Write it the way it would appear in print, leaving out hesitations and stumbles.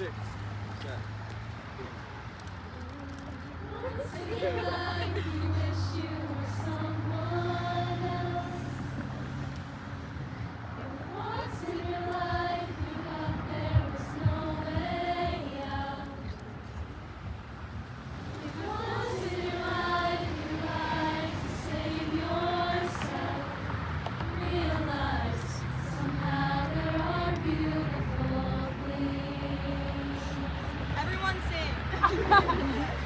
Music. Set. What's it like if you wish you were someone else? If once in your life you thought there was no way out. If once in your life you tried to save yourself, realized somehow there are beautiful things. Everyone sing.